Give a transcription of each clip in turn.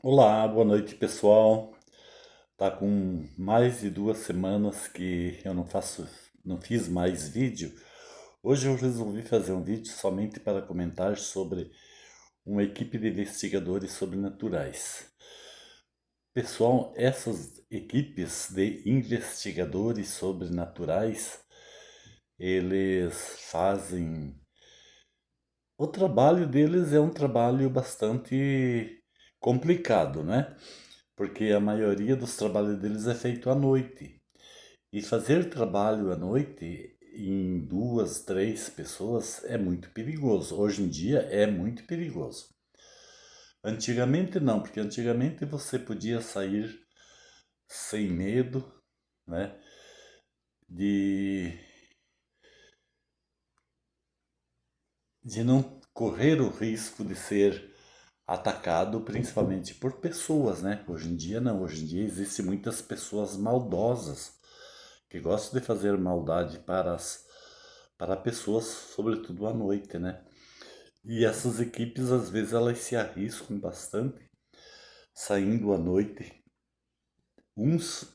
Olá, boa noite pessoal. Tá com mais de 2 semanas que eu não fiz mais vídeo. Hoje eu resolvi fazer um vídeo somente para comentar sobre uma equipe de investigadores sobrenaturais. Pessoal, essas equipes de investigadores sobrenaturais, eles fazem. O trabalho deles é um trabalho bastante complicado, né? Porque a maioria dos trabalhos deles é feito à noite. E fazer trabalho à noite em duas, três pessoas é muito perigoso. Hoje em dia é muito perigoso. Antigamente não, porque antigamente você podia sair sem medo, né, de, de não correr o risco de ser atacado, principalmente por pessoas, né? Hoje em dia não, hoje em dia existem muitas pessoas maldosas que gostam de fazer maldade para pessoas, sobretudo à noite, né? E essas equipes, às vezes, elas se arriscam bastante, saindo à noite. Uns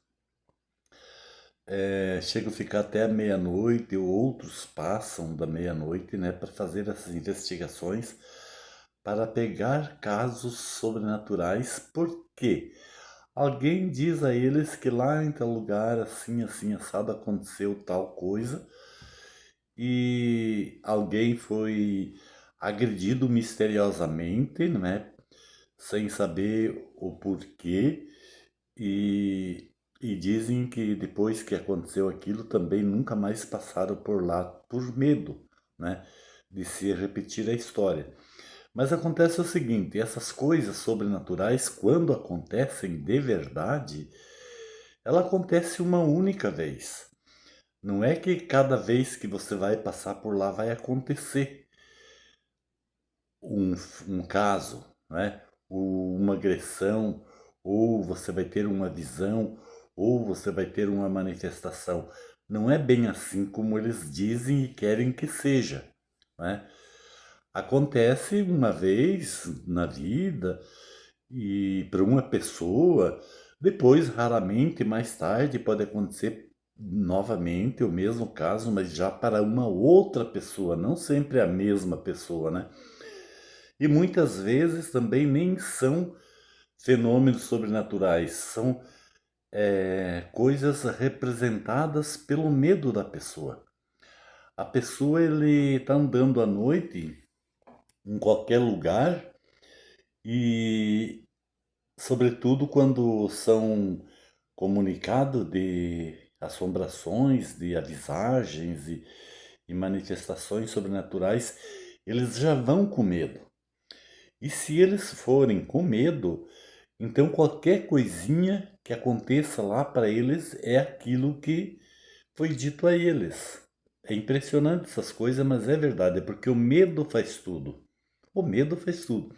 chegam a ficar até a meia-noite, ou outros passam da meia-noite, né, para fazer essas investigações, para pegar casos sobrenaturais, porque alguém diz a eles que lá em tal lugar, assim, assim, assado, aconteceu tal coisa, e alguém foi agredido misteriosamente, né, sem saber o porquê, e, e dizem que depois que aconteceu aquilo também nunca mais passaram por lá por medo, né, de se repetir a história. Mas acontece o seguinte, essas coisas sobrenaturais, quando acontecem de verdade, ela acontece uma única vez. Não é que cada vez que você vai passar por lá vai acontecer um, um caso, né? Ou uma agressão, ou você vai ter uma visão, ou você vai ter uma manifestação. Não é bem assim como eles dizem e querem que seja, né? Acontece uma vez na vida e para uma pessoa, depois, raramente, mais tarde, pode acontecer novamente o mesmo caso, mas já para uma outra pessoa, não sempre a mesma pessoa, né? E muitas vezes também nem são fenômenos sobrenaturais, são coisas representadas pelo medo da pessoa. A pessoa ele está andando à noite em qualquer lugar e, sobretudo, quando são comunicados de assombrações, de avisagens e manifestações sobrenaturais, eles já vão com medo. E se eles forem com medo, então qualquer coisinha que aconteça lá para eles é aquilo que foi dito a eles. É impressionante essas coisas, mas é verdade, é porque o medo faz tudo. O medo faz tudo.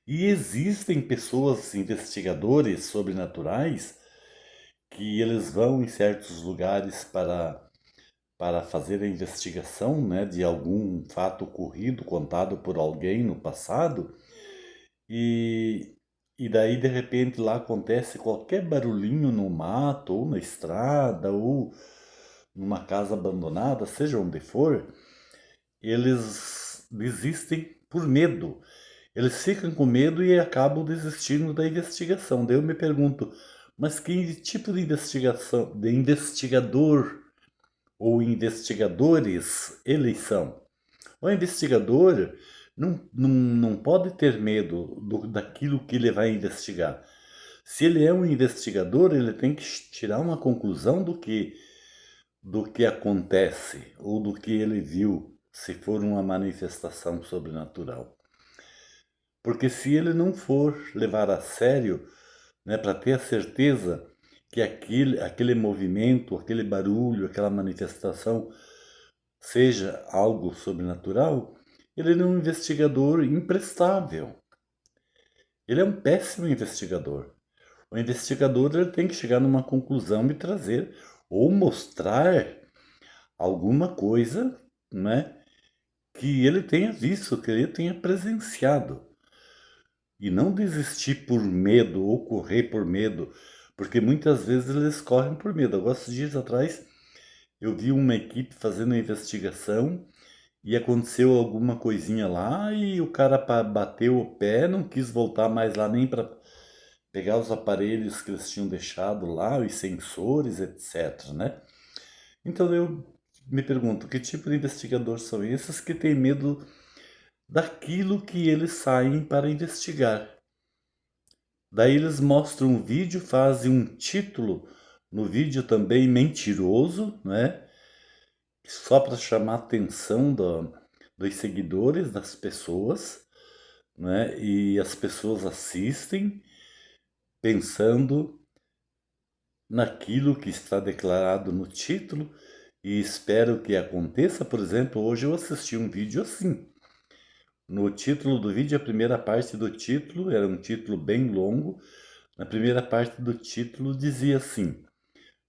E existem pessoas, investigadores sobrenaturais, que eles vão em certos lugares para fazer a investigação, né, de algum fato ocorrido, contado por alguém no passado, e, e daí de repente lá acontece qualquer barulhinho no mato, ou na estrada, ou numa casa abandonada, seja onde for, eles desistem por medo. Eles ficam com medo e acabam desistindo da investigação. Daí eu me pergunto, mas que tipo de investigação, de investigador ou investigadores eles são? O investigador não pode ter medo daquilo que ele vai investigar. Se ele é um investigador, ele tem que tirar uma conclusão do que acontece ou do que ele viu, se for uma manifestação sobrenatural. Porque se ele não for levar a sério, né, para ter a certeza que aquele movimento, aquele barulho, aquela manifestação seja algo sobrenatural, ele é um investigador imprestável. Ele é um péssimo investigador. O investigador ele tem que chegar numa conclusão e trazer ou mostrar alguma coisa, né, que ele tenha visto, que ele tenha presenciado. E não desistir por medo ou correr por medo, porque muitas vezes eles correm por medo. Alguns dias atrás eu vi uma equipe fazendo uma investigação e aconteceu alguma coisinha lá e o cara bateu o pé, não quis voltar mais lá nem para pegar os aparelhos que eles tinham deixado lá, os sensores, etc, né? Então eu me pergunto, que tipo de investigador são esses que têm medo daquilo que eles saem para investigar? Daí eles mostram um vídeo, fazem um título no vídeo também mentiroso, né? Só para chamar a atenção dos seguidores das pessoas, né? E as pessoas assistem pensando naquilo que está declarado no título e espero que aconteça. Por exemplo, hoje eu assisti um vídeo assim. No título do vídeo, a primeira parte do título era um título bem longo. Na primeira parte do título dizia assim: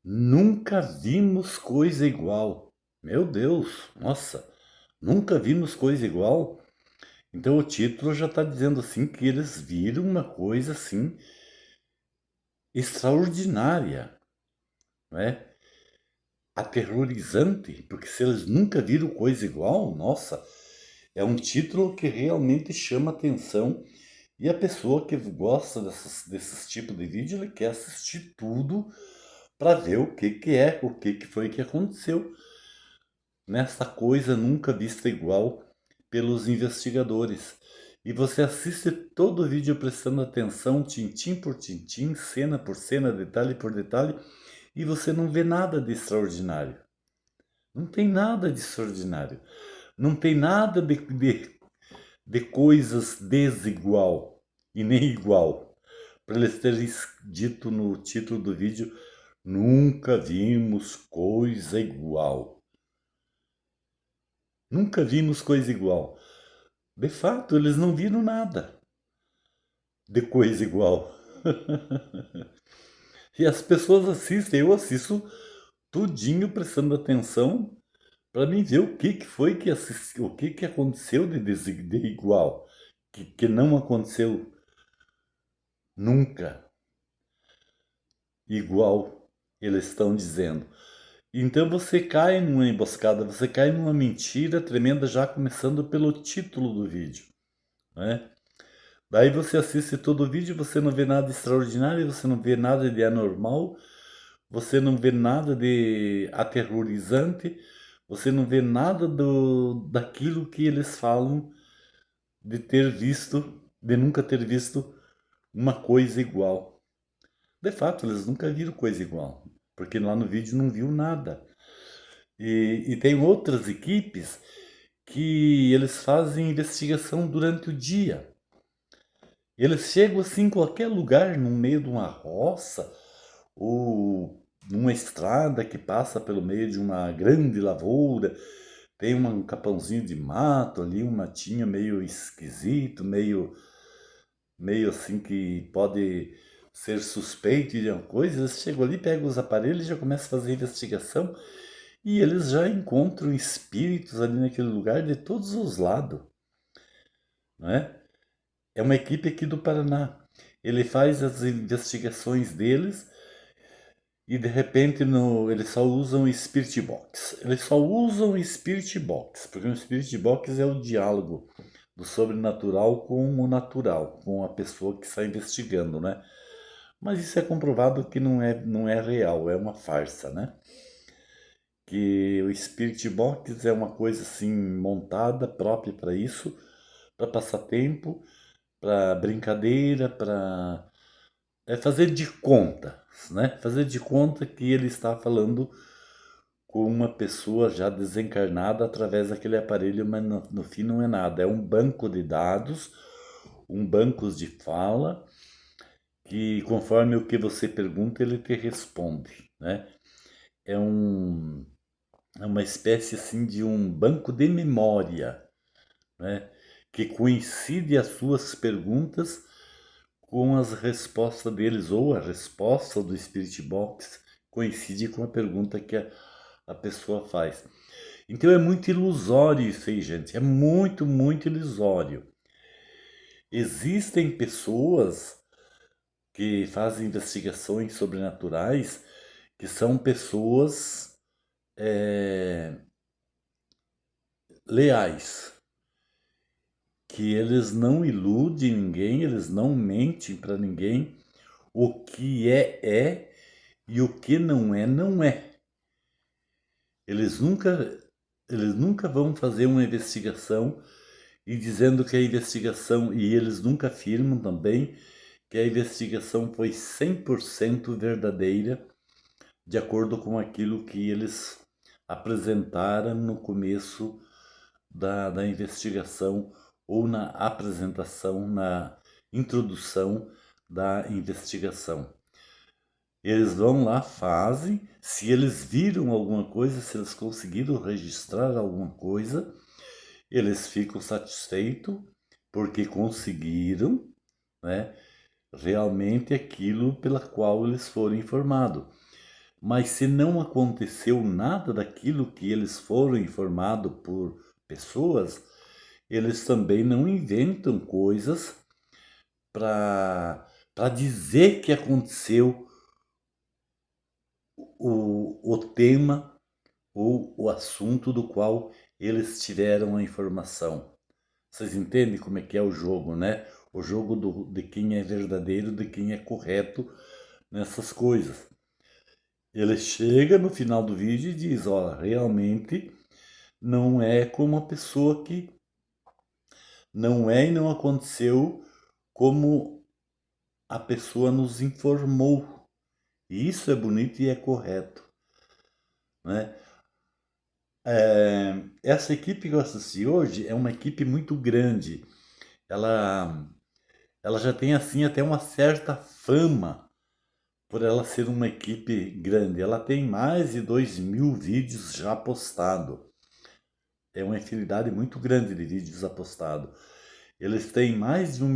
Nunca vimos coisa igual. Meu Deus, nossa, nunca vimos coisa igual. Então o título já está dizendo assim que eles viram uma coisa assim extraordinária, não é? Aterrorizante, porque se eles nunca viram coisa igual, nossa, é um título que realmente chama atenção e a pessoa que gosta desses tipos de vídeo, ele quer assistir tudo para ver o que que é, o que que foi que aconteceu nessa coisa nunca vista igual pelos investigadores. E você assiste todo o vídeo prestando atenção, tintim por tintim, cena por cena, detalhe por detalhe, e você não vê nada de extraordinário. Não tem nada de extraordinário. Não tem nada de coisas desigual e nem igual. Para eles terem dito no título do vídeo, nunca vimos coisa igual. Nunca vimos coisa igual. De fato, eles não viram nada de coisa igual. E as pessoas assistem, eu assisto tudinho prestando atenção para mim ver o que que foi que o que que aconteceu de igual, que não aconteceu nunca igual, eles estão dizendo. Então você cai numa emboscada, você cai numa mentira tremenda já começando pelo título do vídeo, né? Daí você assiste todo o vídeo, você não vê nada extraordinário, você não vê nada de anormal, você não vê nada de aterrorizante, você não vê nada daquilo que eles falam de ter visto, de nunca ter visto uma coisa igual. De fato, eles nunca viram coisa igual, porque lá no vídeo não viu nada. E tem outras equipes que eles fazem investigação durante o dia. Eles chegam assim em qualquer lugar, no meio de uma roça, ou numa estrada que passa pelo meio de uma grande lavoura, tem um capãozinho de mato ali, um matinho meio esquisito, meio assim que pode ser suspeito de alguma coisa. Eles chegam ali, pegam os aparelhos e já começam a fazer investigação e eles já encontram espíritos ali naquele lugar de todos os lados, não é? É uma equipe aqui do Paraná. Ele faz as investigações deles e de repente eles só usam Spirit Box. Eles só usam Spirit Box, porque o Spirit Box é o diálogo do sobrenatural com o natural, com a pessoa que está investigando, né? Mas isso é comprovado que não é real, é uma farsa, né? Que o Spirit Box é uma coisa assim montada própria para isso, para passar tempo, para brincadeira, para fazer de conta, né? Fazer de conta que ele está falando com uma pessoa já desencarnada através daquele aparelho, mas no fim não é nada. É um banco de dados, um banco de fala, que conforme o que você pergunta, ele te responde, né? É um, é uma espécie assim de um banco de memória, né? Que coincide as suas perguntas com as respostas deles, ou a resposta do Spirit Box coincide com a pergunta que a pessoa faz. Então é muito ilusório isso aí, gente. É muito, muito ilusório. Existem pessoas que fazem investigações sobrenaturais que são pessoas leais, que eles não iludem ninguém, eles não mentem para ninguém. O que é e o que não é, não é. Eles nunca, eles nunca vão fazer uma investigação e dizendo que a investigação, e eles nunca afirmam também que a investigação foi 100% verdadeira, de acordo com aquilo que eles apresentaram no começo da investigação ou na apresentação, na introdução da investigação. Eles vão lá, fazem, se eles viram alguma coisa, se eles conseguiram registrar alguma coisa, eles ficam satisfeitos porque conseguiram, né, realmente aquilo pela qual eles foram informados. Mas se não aconteceu nada daquilo que eles foram informados por pessoas, eles também não inventam coisas para dizer que aconteceu o tema ou o assunto do qual eles tiveram a informação. Vocês entendem como é que é o jogo, né? O jogo de quem é verdadeiro, de quem é correto nessas coisas. Ele chega no final do vídeo e diz, ó, realmente não é como a pessoa que não é e não aconteceu como a pessoa nos informou. E isso é bonito e é correto, né? Essa equipe que eu assisti hoje é uma equipe muito grande. Ela, ela já tem assim até uma certa fama por ela ser uma equipe grande. Ela tem mais de 2.000 vídeos já postados. É uma infinidade muito grande de vídeos apostados. Eles têm mais de 1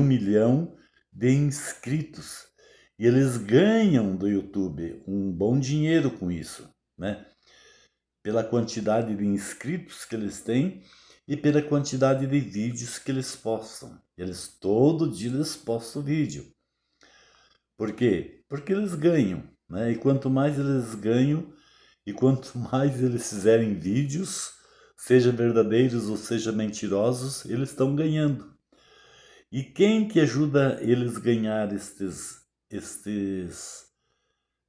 milhão de inscritos. E eles ganham do YouTube um bom dinheiro com isso, né? Pela quantidade de inscritos que eles têm e pela quantidade de vídeos que eles postam. Eles todo dia eles postam vídeo. Por quê? Porque eles ganham, né? E quanto mais eles ganham e quanto mais eles fizerem vídeos, seja verdadeiros ou seja mentirosos, eles estão ganhando. E quem que ajuda eles a ganhar estes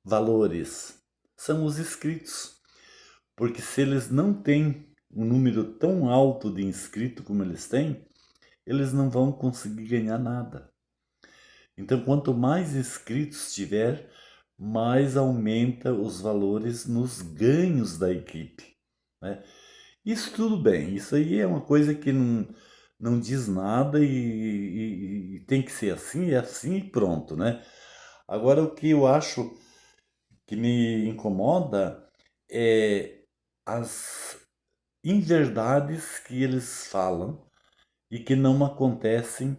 valores? São os inscritos. Porque se eles não têm um número tão alto de inscritos como eles têm, eles não vão conseguir ganhar nada. Então, quanto mais inscritos tiver, mais aumenta os valores nos ganhos da equipe, né? Isso tudo bem, isso aí é uma coisa que não diz nada e tem que ser assim, é assim e pronto, né? Agora, o que eu acho que me incomoda é as inverdades que eles falam e que não acontecem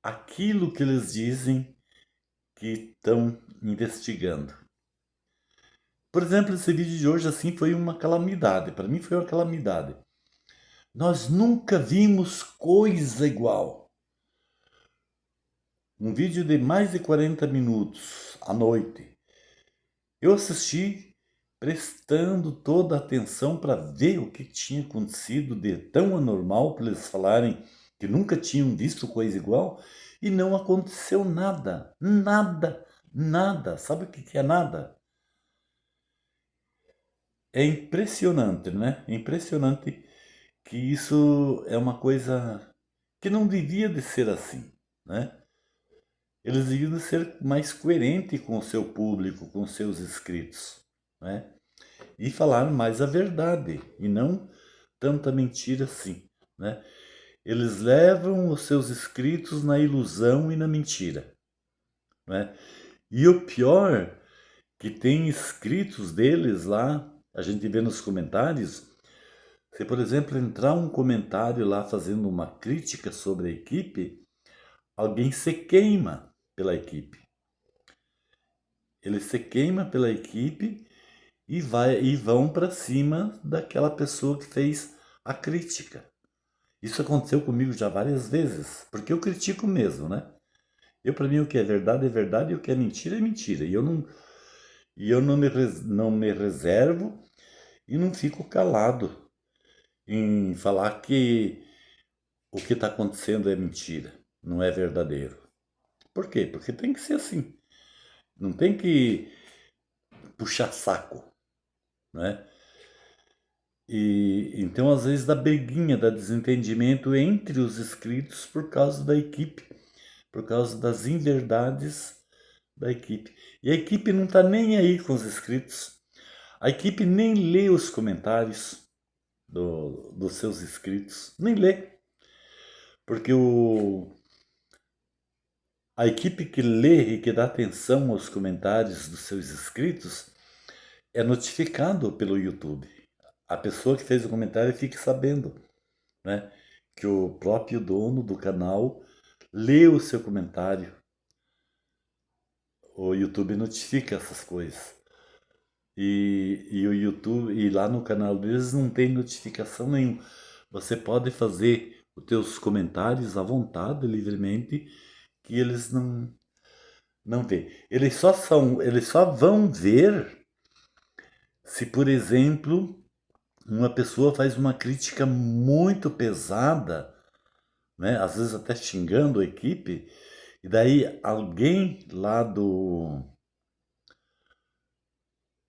aquilo que eles dizem que estão investigando. Por exemplo, esse vídeo de hoje assim foi uma calamidade. Para mim foi uma calamidade. Nós nunca vimos coisa igual. Um vídeo de mais de 40 minutos à noite. Eu assisti prestando toda a atenção para ver o que tinha acontecido de tão anormal para eles falarem que nunca tinham visto coisa igual e não aconteceu nada. Nada, nada. Sabe o que é nada? É impressionante, né? É impressionante que isso é uma coisa que não devia de ser assim, né? Eles deviam de ser mais coerentes com o seu público, com os seus inscritos, né? E falar mais a verdade e não tanta mentira assim, né? Eles levam os seus inscritos na ilusão e na mentira, né? E o pior que tem inscritos deles lá, a gente vê nos comentários. Se, por exemplo, entrar um comentário lá fazendo uma crítica sobre a equipe, alguém se queima pela equipe. Ele se queima pela equipe e vão para cima daquela pessoa que fez a crítica. Isso aconteceu comigo já várias vezes, porque eu critico mesmo, né? Eu, para mim, o que é verdade, e o que é mentira é mentira. E eu não me reservo e não fico calado em falar que o que está acontecendo é mentira, não é verdadeiro. Por quê? Porque tem que ser assim. Não tem que puxar saco, né? E então às vezes dá briguinha, dá desentendimento entre os inscritos por causa da equipe, por causa das inverdades da equipe. E a equipe não está nem aí com os inscritos. A equipe nem lê os comentários dos seus inscritos, nem lê, porque a equipe que lê e que dá atenção aos comentários dos seus inscritos é notificado pelo YouTube. A pessoa que fez o comentário fica sabendo, né, que o próprio dono do canal lê o seu comentário. O YouTube notifica essas coisas. E o YouTube, e lá no canal deles não tem notificação nenhuma. Você pode fazer os teus comentários à vontade, livremente, que eles não vê. Eles só vão ver se, por exemplo, uma pessoa faz uma crítica muito pesada, né? Às vezes até xingando a equipe, e daí alguém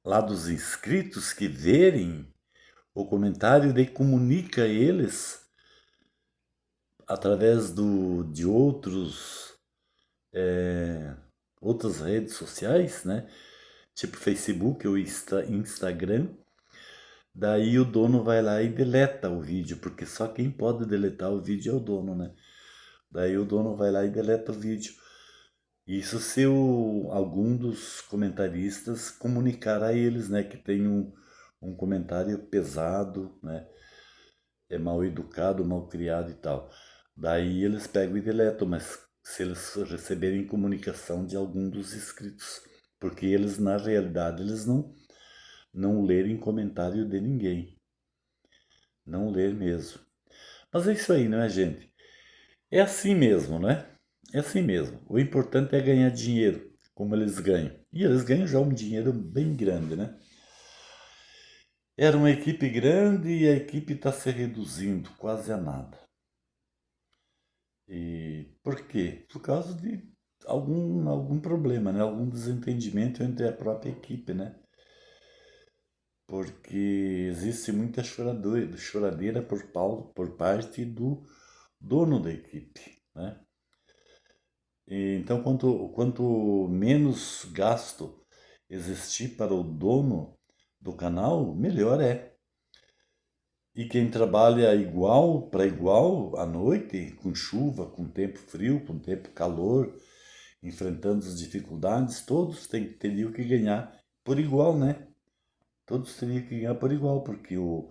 lá dos inscritos que verem o comentário, daí comunica a eles através de outras redes sociais, né? Tipo Facebook ou Instagram. Daí o dono vai lá e deleta o vídeo, porque só quem pode deletar o vídeo é o dono, né? Daí o dono vai lá e deleta o vídeo. Isso se algum dos comentaristas comunicar a eles, né, que tem um comentário pesado, né, é mal educado, mal criado e tal. Daí eles pegam e deletam, mas se eles receberem comunicação de algum dos inscritos, porque eles na realidade eles não lerem comentário de ninguém, não ler mesmo. Mas é isso aí, não é, gente? É assim mesmo, né? É assim mesmo. O importante é ganhar dinheiro, como eles ganham. E eles ganham já um dinheiro bem grande, né? Era uma equipe grande e a equipe está se reduzindo quase a nada. E por quê? Por causa de algum problema, né? Algum desentendimento entre a própria equipe, né? Porque existe muita choradeira por parte do dono da equipe, né? Então, quanto menos gasto existir para o dono do canal, melhor é. E quem trabalha igual para igual à noite, com chuva, com tempo frio, com tempo calor, enfrentando as dificuldades, todos teriam que ganhar por igual, né? Todos teriam que ganhar por igual, porque o,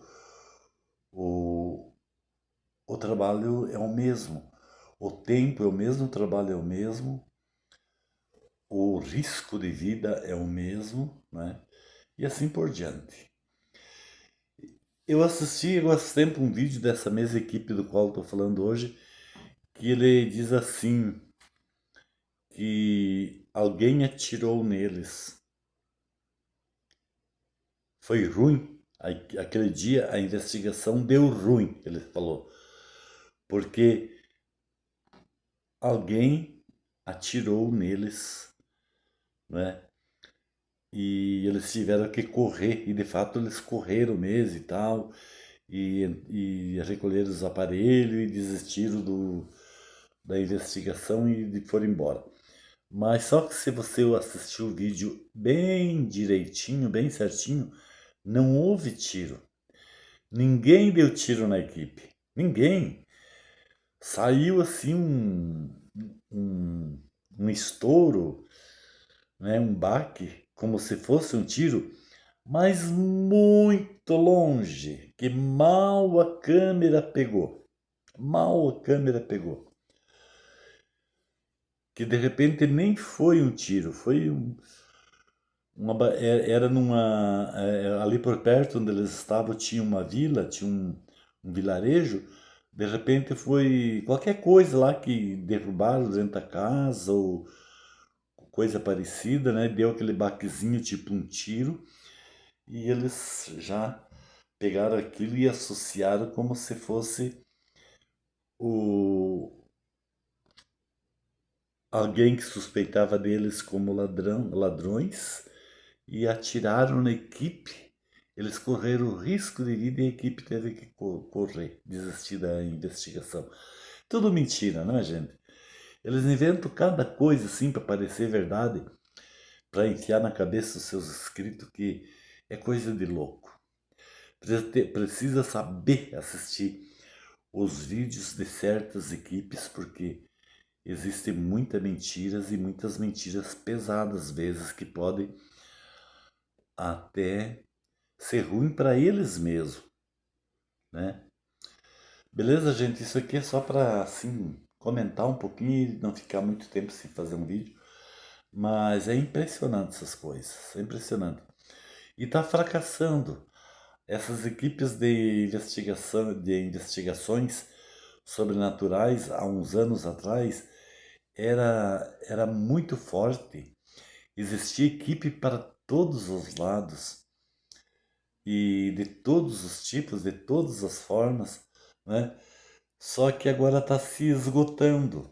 o trabalho é o mesmo. O tempo é o mesmo, o trabalho é o mesmo, o risco de vida é o mesmo, né? E assim por diante. Eu assisti há tempo um vídeo dessa mesma equipe do qual estou falando hoje, que ele diz assim, que alguém atirou neles. Foi ruim. Aquele dia a investigação deu ruim, ele falou, porque alguém atirou neles, né? E eles tiveram que correr, e de fato eles correram mesmo e tal, e recolheram os aparelhos e desistiram da investigação e foram embora. Mas só que se você assistir o vídeo bem direitinho, bem certinho, não houve tiro. Ninguém deu tiro na equipe. Ninguém. Saiu assim um, um estouro, né, um baque, como se fosse um tiro, mas muito longe, que mal a câmera pegou. Mal a câmera pegou. Que de repente nem foi um tiro, foi era ali por perto onde eles estavam tinha uma vila, tinha um vilarejo, De repente foi qualquer coisa lá que derrubaram dentro da casa ou coisa parecida, né? Deu aquele baquezinho, tipo um tiro, e eles já pegaram aquilo e associaram como se fosse o alguém que suspeitava deles como ladrões e atiraram na equipe. Eles correram o risco de vida e a equipe teve que correr, desistir da investigação. Tudo mentira, não é, gente? Eles inventam cada coisa assim para parecer verdade, para enfiar na cabeça dos seus inscritos que é coisa de louco. Precisa saber assistir os vídeos de certas equipes, porque existem muitas mentiras e muitas mentiras pesadas, às vezes, que podem até ser ruim para eles mesmos, né? Beleza, gente? Isso aqui é só para, assim, comentar um pouquinho e não ficar muito tempo sem fazer um vídeo. Mas é impressionante essas coisas, é impressionante. E está fracassando. Essas equipes de investigação, de investigações sobrenaturais, há uns anos atrás, era muito forte. Existia equipe para todos os lados e de todos os tipos, de todas as formas, né? Só que agora está se esgotando,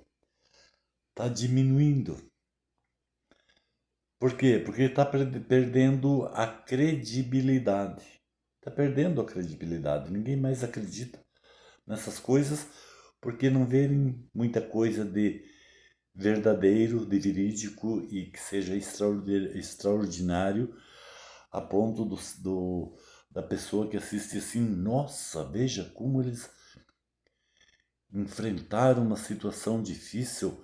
está diminuindo. Por quê? Porque está perdendo a credibilidade. Está perdendo a credibilidade. Ninguém mais acredita nessas coisas porque não verem muita coisa de verdadeiro, de verídico e que seja extraordinário a ponto da pessoa que assiste assim, nossa, veja como eles enfrentaram uma situação difícil.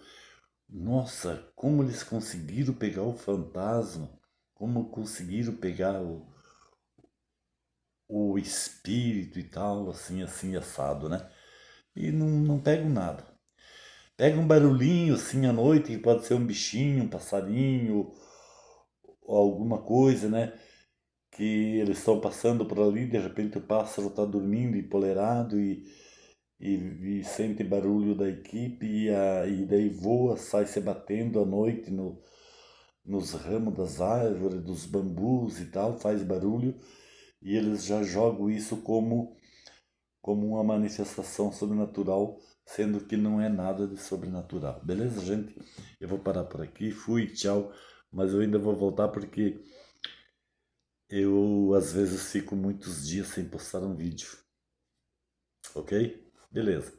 Nossa, como eles conseguiram pegar o fantasma, como conseguiram pegar o espírito e tal, assim, assim, assado, né? E não pegam nada. Pega um barulhinho assim à noite, que pode ser um bichinho, um passarinho, ou alguma coisa, né? Que eles estão passando por ali, de repente o pássaro está dormindo empolerado e sente barulho da equipe e daí voa, sai se batendo à noite nos ramos das árvores, dos bambus e tal, faz barulho e eles já jogam isso como uma manifestação sobrenatural, sendo que não é nada de sobrenatural. Beleza, gente? Eu vou parar por aqui, fui, tchau, mas eu ainda vou voltar porque eu às vezes fico muitos dias sem postar um vídeo, ok? Beleza.